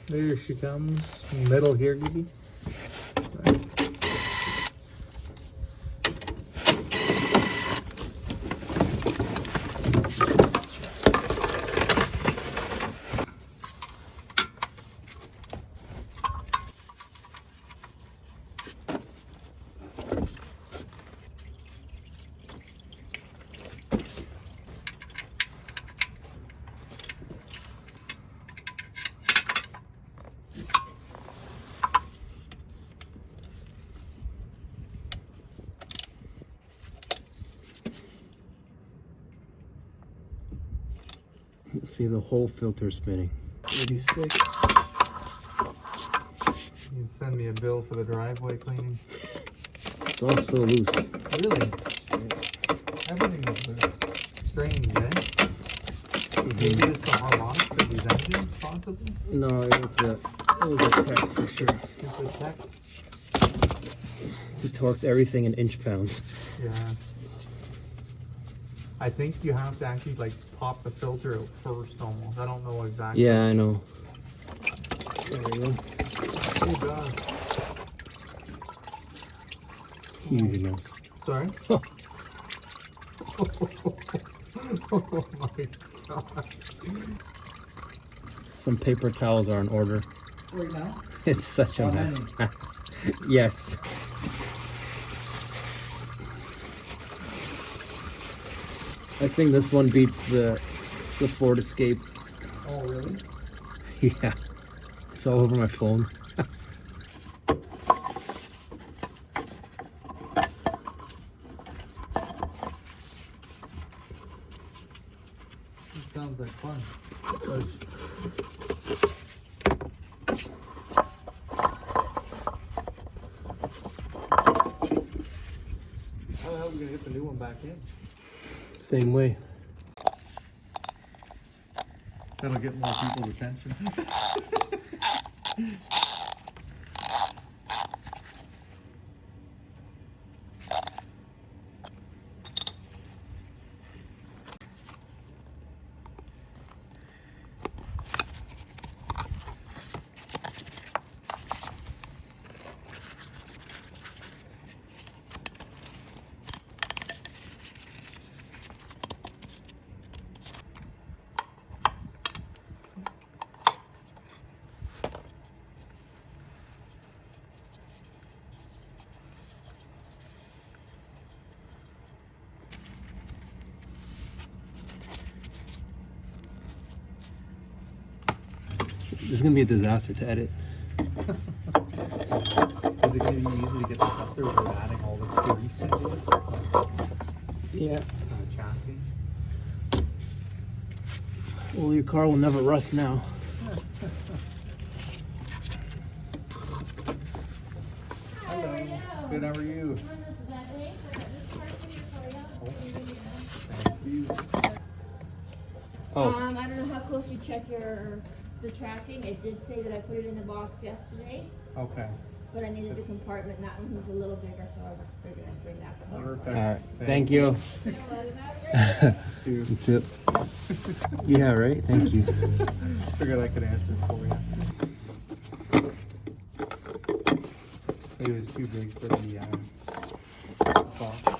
There she comes. Middle here, Gibby. See the whole filter spinning. 86. You can send me a bill for the driveway cleaning. It's all so loose. Really? Everything is loose. Strange, eh? Maybe it's the harmonics of these engines, possibly? No, it was a tech for sure. Stupid tech. He torqued everything in inch pounds. Yeah. I think you have to actually like pop the filter out first almost. I don't know exactly. Yeah, I know. There we go. Oh god. Huge amounts. Sorry? Oh. Oh my god. Some paper towels are in order. Right now? It's such a mess. Yes. I think this one beats the Ford Escape. Oh really? Yeah. It's all over my phone. It sounds like fun. It does. How the hell are we gonna get the new one back in? Same way. That'll get more people's attention. This is gonna be a disaster to edit. Is it gonna be easy to get this up there without adding all the grease into it? Yeah. Chassis? Well, your car will never rust now. Hello. Good, how are you? Thank you. Oh. I don't know how close you check the tracking. It did say that I put it in the box yesterday, Okay. but I needed the compartment. That one was a little bigger, so I figured I'd bring that one. Perfect. All right. Thank you. Dude, Tip. Yeah, right? Thank you. figured I could answer for you. It was too big for the box.